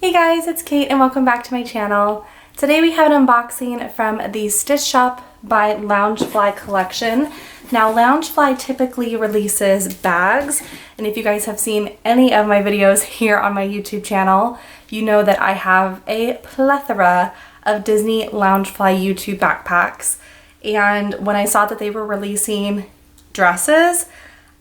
Hey guys, it's Kate and welcome back to my channel. Today we have an unboxing from the Stitch Shoppe by Loungefly collection. Now Loungefly typically releases bags, and if you guys have seen any of my videos here on my YouTube channel, you know that I have a plethora of Disney Loungefly YouTube backpacks. And when I saw that they were releasing dresses,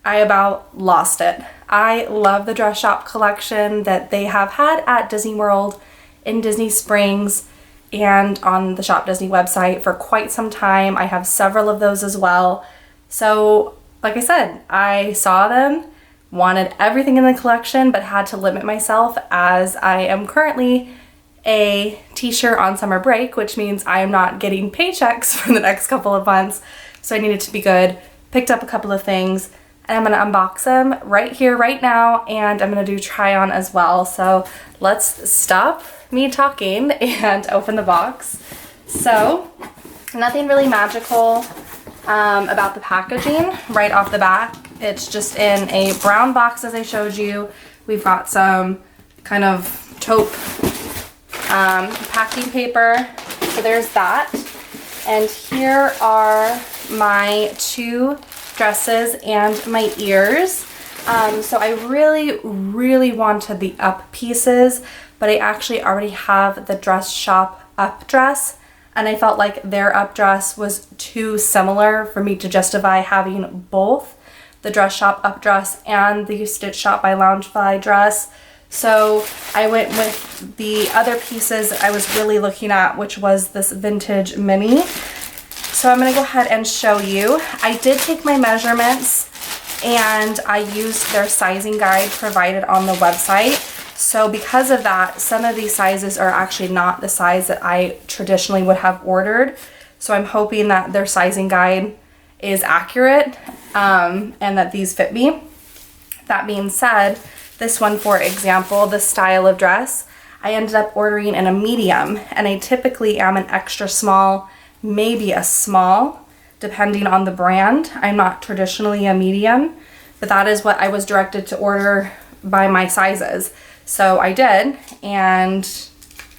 I about lost it. I love the dress shop collection that they have had at Disney World, in Disney Springs, and on the Shop Disney website for quite some time. I have several of those as well. So, like I said, I saw them, wanted everything in the collection, but had to limit myself as I am currently a teacher on summer break, which means I am not getting paychecks for the next couple of months. So I needed to be good. Picked up a couple of things, and I'm gonna unbox them right here, right now, and I'm gonna do try on as well. So let's stop me talking and open the box. So nothing really magical about the packaging right off the bat. It's just in a brown box as I showed you. We've got some kind of taupe packing paper. So there's that. And here are my two dresses and my ears. So I really wanted the up pieces, but I actually already have the Dress Shop up dress, and I felt like their up dress was too similar for me to justify having both the Dress Shop up dress and the Stitch Shoppe by Loungefly dress. So I went with the other pieces that I was really looking at, which was this vintage mini. So I'm gonna go ahead and show you. I did take my measurements and I used their sizing guide provided on the website. So because of that, some of these sizes are actually not the size that I traditionally would have ordered. So I'm hoping that their sizing guide is accurate and that these fit me. That being said, this one, for example, the style of dress, I ended up ordering in a medium, and I typically am an extra small, maybe a small, depending on the brand. I'm not traditionally a medium, but that is what I was directed to order by my sizes. So I did, and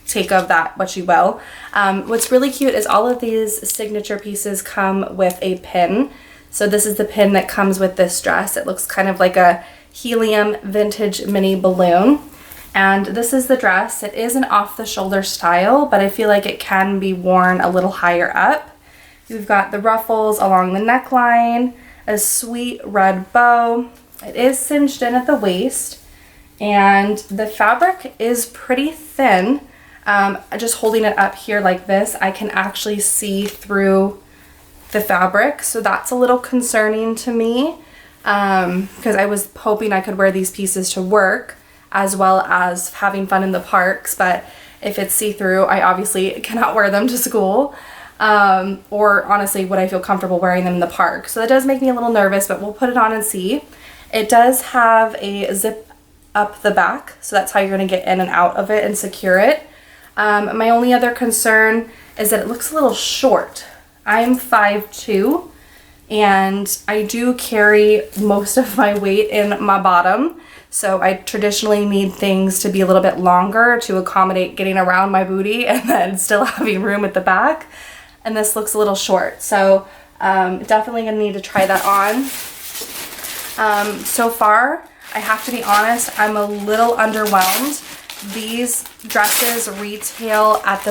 take of that what you will. What's really cute is all of these signature pieces come with a pin. So this is the pin that comes with this dress. It looks kind of like a helium vintage mini balloon. And this is the dress. It is an off-the-shoulder style, but I feel like it can be worn a little higher up. You've got the ruffles along the neckline, a sweet red bow. It is cinched in at the waist, and the fabric is pretty thin. Just holding it up here like this, I can actually see through the fabric, so that's a little concerning to me because I was hoping I could wear these pieces to work as well as having fun in the parks, but if it's see-through, I obviously cannot wear them to school, or honestly, would I feel comfortable wearing them in the park? So that does make me a little nervous, but we'll put it on and see. It does have a zip up the back, so that's how you're gonna get in and out of it and secure it. My only other concern is that it looks a little short. I'm 5'2", and I do carry most of my weight in my bottom. So I traditionally need things to be a little bit longer to accommodate getting around my booty and then still having room at the back. And this looks a little short. So definitely gonna need to try that on. So far, I have to be honest, I'm a little underwhelmed. These dresses retail at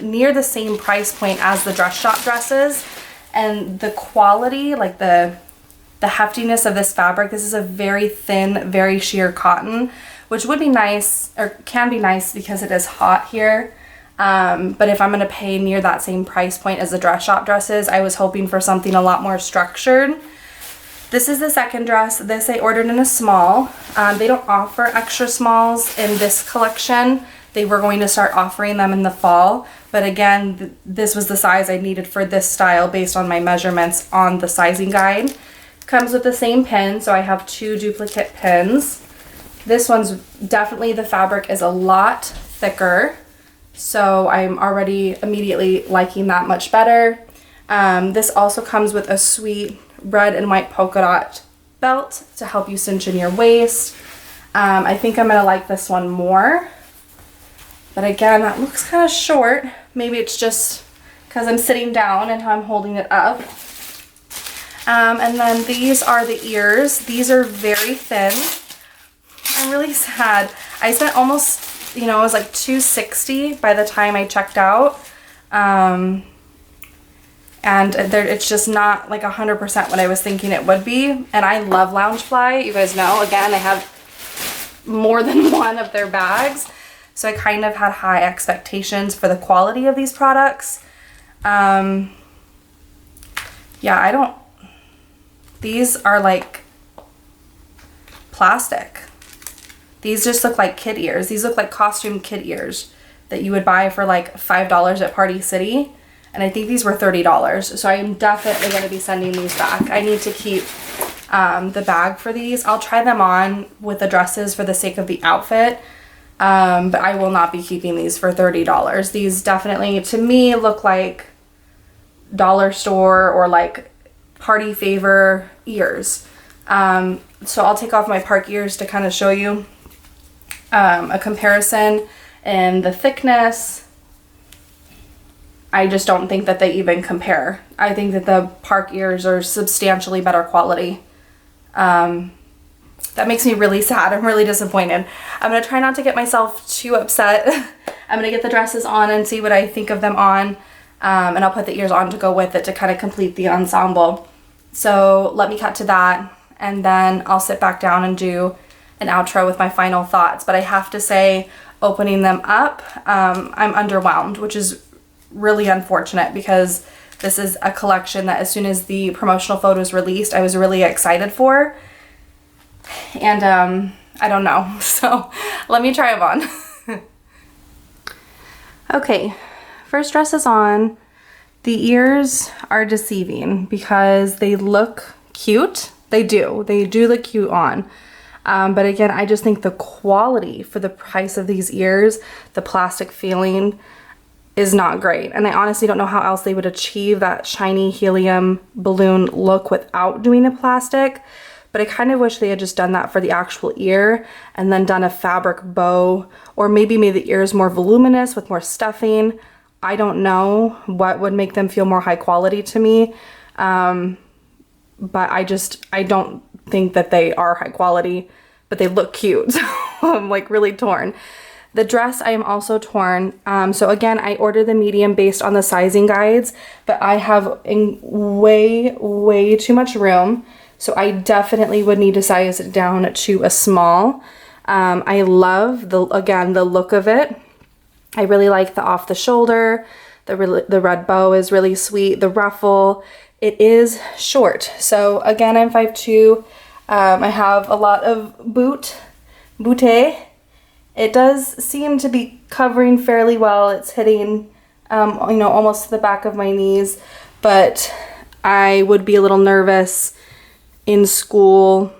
near the same price point as the Dress Shop dresses. And the quality, like the heftiness of this fabric, this is a very thin, very sheer cotton, which would be nice, or can be nice because it is hot here. But if I'm gonna pay near that same price point as the Dress Shop dresses, I was hoping for something a lot more structured. This is the second dress. This I ordered in a small. They don't offer extra smalls in this collection. They were going to start offering them in the fall, but again, this was the size I needed for this style based on my measurements on the sizing guide. Comes with the same pin, so I have two duplicate pins. This one's definitely, the fabric is a lot thicker, so I'm already immediately liking that much better. This also comes with a sweet red and white polka dot belt to help you cinch in your waist. I think I'm gonna like this one more. But again, that looks kind of short. Maybe it's just because I'm sitting down and how I'm holding it up. And then these are the ears. These are very thin. I'm really sad. I spent almost, you know, it was like $260 by the time I checked out. And it's just not like 100% what I was thinking it would be. And I love Loungefly. You guys know, again, I have more than one of their bags. So I kind of had high expectations for the quality of these products. Yeah, these are like plastic. These just look like kid ears. These look like costume kid ears that you would buy for like $5 at Party City. And I think these were $30. So I am definitely going to be sending these back. I need to keep the bag for these. I'll try them on with the dresses for the sake of the outfit. But I will not be keeping these for $30. These definitely, to me, look like dollar store or like party favor ears. So I'll take off my park ears to kind of show you a comparison in the thickness. I just don't think that they even compare. I think that the park ears are substantially better quality. That makes me really sad. I'm really disappointed. I'm going to try not to get myself too upset. I'm going to get the dresses on and see what I think of them on. And I'll put the ears on to go with it to kind of complete the ensemble. So let me cut to that, and then I'll sit back down and do an outro with my final thoughts. But I have to say, opening them up, I'm underwhelmed, which is really unfortunate because this is a collection that as soon as the promotional photos released, I was really excited for. And I don't know. So let me try them on. Okay, first dress is on. The ears are deceiving because they look cute. They do look cute on. But again, I just think the quality for the price of these ears, the plastic feeling, is not great. And I honestly don't know how else they would achieve that shiny helium balloon look without doing the plastic. But I kind of wish they had just done that for the actual ear and then done a fabric bow, or maybe made the ears more voluminous with more stuffing. I don't know what would make them feel more high quality to me. But I don't think that they are high quality, but they look cute. So I'm like really torn. The dress, I am also torn. So again, I ordered the medium based on the sizing guides, but I have way too much room. So I definitely would need to size it down to a small. I love the look of it. I really like the off the shoulder. The red bow is really sweet. The ruffle, it is short. So again, I'm 5'2". I have a lot of bootay. It does seem to be covering fairly well. It's hitting, you know, almost to the back of my knees, but I would be a little nervous in school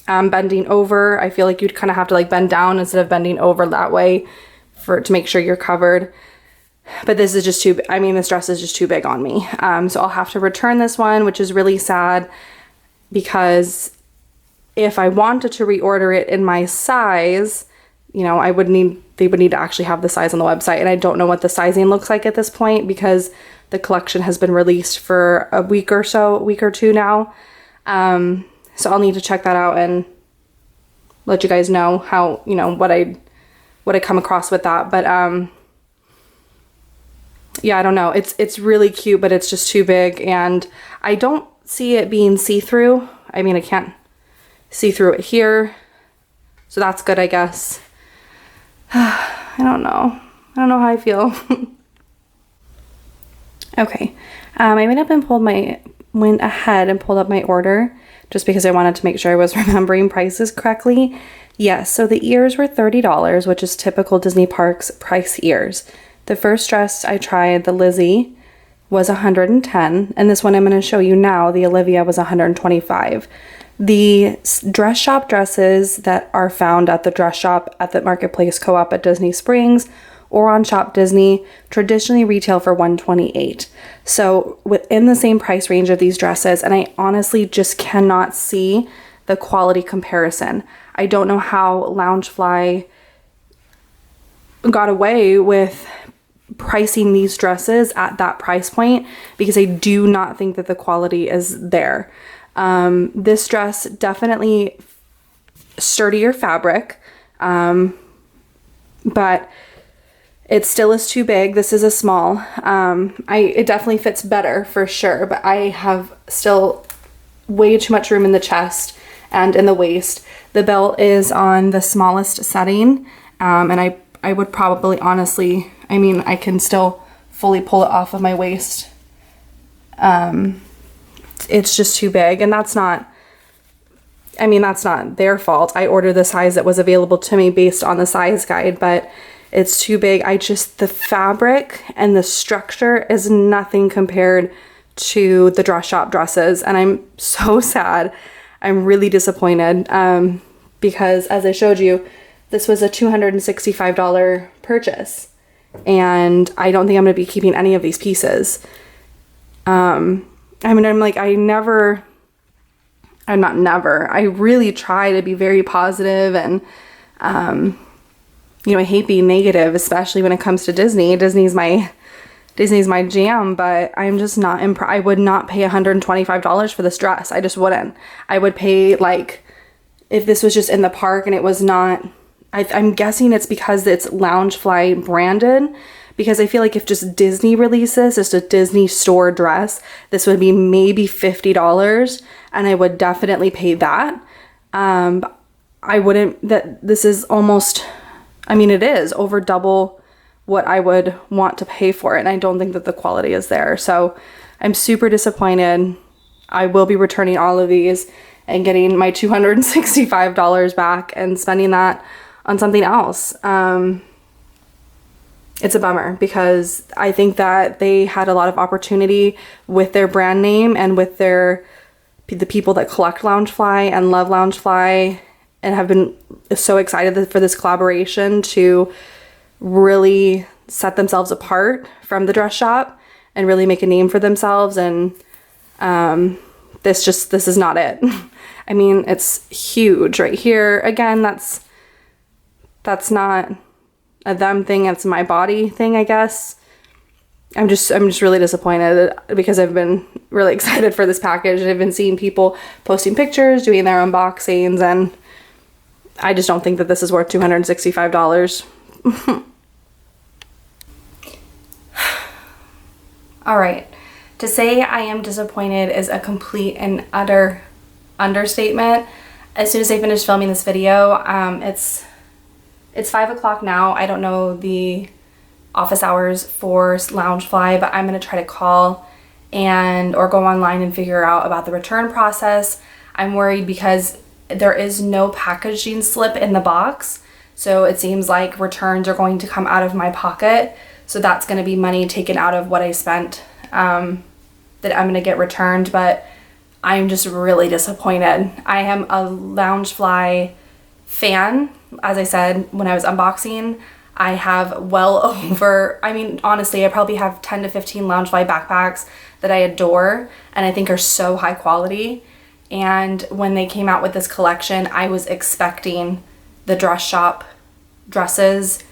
bending over. I feel like you'd kind of have to like bend down instead of bending over that way to make sure you're covered. But this is just too, I mean, this dress is just too big on me. So I'll have to return this one, which is really sad because if I wanted to reorder it in my size, you know, they would need to actually have the size on the website. And I don't know what the sizing looks like at this point because the collection has been released for a week or two now. So I'll need to check that out and let you guys know how, you know, what I come across with that. But, yeah, I don't know. It's really cute, but it's just too big, and I don't see it being see-through. I mean, I can't see through it here, so that's good, I guess. I don't know how I feel. Okay, I went ahead and pulled up my order just because I wanted to make sure I was remembering prices correctly. Yes, so the ears were $30, which is typical Disney Parks price ears. The first dress I tried, the Lizzie, was $110, and this one I'm going to show you now, the Olivia, was $125. The dress shop dresses that are found at the dress shop at the Marketplace Co-op at Disney Springs or on Shop Disney traditionally retail for $128. So within the same price range of these dresses, and I honestly just cannot see the quality comparison. I don't know how Loungefly got away with pricing these dresses at that price point because I do not think that the quality is there. This dress definitely sturdier fabric, but it still is too big. This is a small. It definitely fits better for sure, but I have still way too much room in the chest and in the waist. The belt is on the smallest setting, and I would probably honestly, I mean, I can still fully pull it off of my waist. It's just too big, and that's not, I mean, that's not their fault. I ordered the size that was available to me based on the size guide, but it's too big. The fabric and the structure is nothing compared to the dress shop dresses, and I'm so sad. I'm really disappointed, because as I showed you, this was a $265 purchase, and I don't think I'm going to be keeping any of these pieces. I mean, I really try to be very positive, and, you know, I hate being negative, especially when it comes to Disney. Disney's my jam, but I'm just not I would not pay $125 for this dress. I just wouldn't. I would pay, like, if this was just in the park and it was not, I'm guessing it's because it's Loungefly branded, because I feel like if just Disney releases just a Disney store dress, this would be maybe $50, and I would definitely pay that. I wouldn't, this is almost, I mean, it is over double what I would want to pay for it, and I don't think that the quality is there. So I'm super disappointed. I will be returning all of these and getting my $265 back and spending that on something else. It's a bummer because I think that they had a lot of opportunity with their brand name and with the people that collect Loungefly and love Loungefly and have been so excited for this collaboration to really set themselves apart from the dress shop and really make a name for themselves. And this is not it. I mean, it's huge right here. Again, that's not a them thing, it's my body thing, I guess. I'm just really disappointed because I've been really excited for this package. I've been seeing people posting pictures, doing their unboxings, and I just don't think that this is worth $265. All right, to say I am disappointed is a complete and utter understatement. As soon as I finished filming this video, it's 5 o'clock now. I don't know the office hours for Loungefly, but I'm gonna try to call or go online and figure out about the return process. I'm worried because there is no packaging slip in the box, so it seems like returns are going to come out of my pocket. So that's gonna be money taken out of what I spent that I'm gonna get returned, but I'm just really disappointed. I am a Loungefly fan. As I said, when I was unboxing, I have well over, I mean, honestly, I probably have 10 to 15 Loungefly backpacks that I adore and I think are so high quality. And when they came out with this collection, I was expecting the dress shop dresses.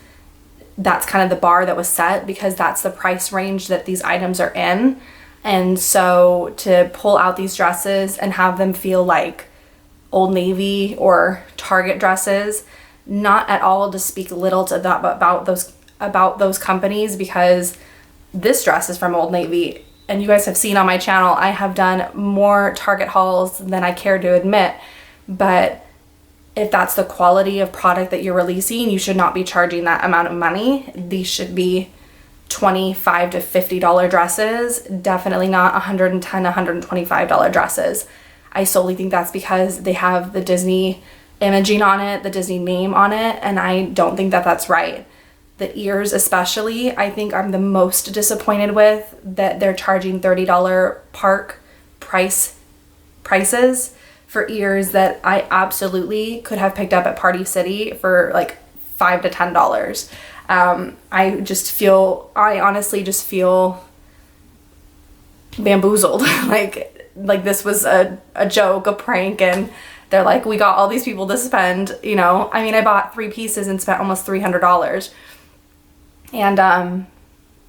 That's kind of the bar that was set because that's the price range that these items are in. And so to pull out these dresses and have them feel like Old Navy or Target dresses, not at all to speak little to that about those companies, because this dress is from Old Navy, and you guys have seen on my channel I have done more Target hauls than I care to admit. But if that's the quality of product that you're releasing, you should not be charging that amount of money. These should be $25 to $50 dresses, definitely not $110, $125 dresses. I solely think that's because they have the Disney imaging on it, the Disney name on it, and I don't think that that's right. The ears especially, I think I'm the most disappointed with, that they're charging $30 park prices for ears that I absolutely could have picked up at Party City for like $5 to $10. I honestly just feel bamboozled. like this was a joke, a prank, and they're like, we got all these people to spend, you know. I mean, I bought 3 pieces and spent almost $300. and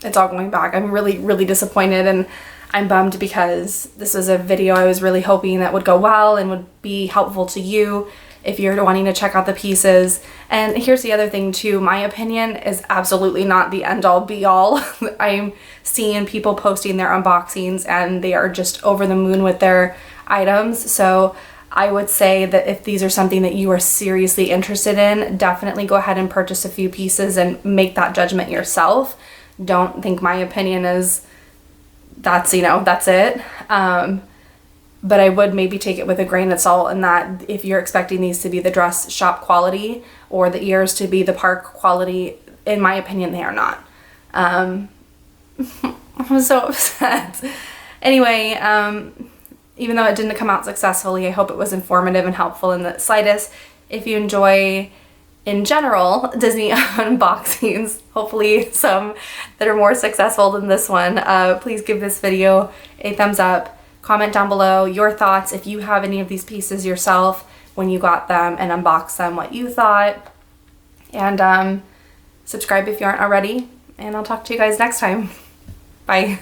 it's all going back. I'm really, really disappointed, and I'm bummed because this was a video I was really hoping that would go well and would be helpful to you if you're wanting to check out the pieces. And here's the other thing too, my opinion is absolutely not the end all be all. I'm seeing people posting their unboxings and they are just over the moon with their items. So I would say that if these are something that you are seriously interested in, definitely go ahead and purchase a few pieces and make that judgment yourself. Don't think my opinion is that's, you know, that's it. But I would maybe take it with a grain of salt in that if you're expecting these to be the dress shop quality or the ears to be the park quality, in my opinion, they are not. I'm so upset. Anyway, even though it didn't come out successfully, I hope it was informative and helpful in the slightest. If you enjoy, in general, Disney unboxings, hopefully some that are more successful than this one, please give this video a thumbs up. Comment down below your thoughts if you have any of these pieces yourself when you got them and unboxed them, what you thought. And subscribe if you aren't already. And I'll talk to you guys next time. Bye.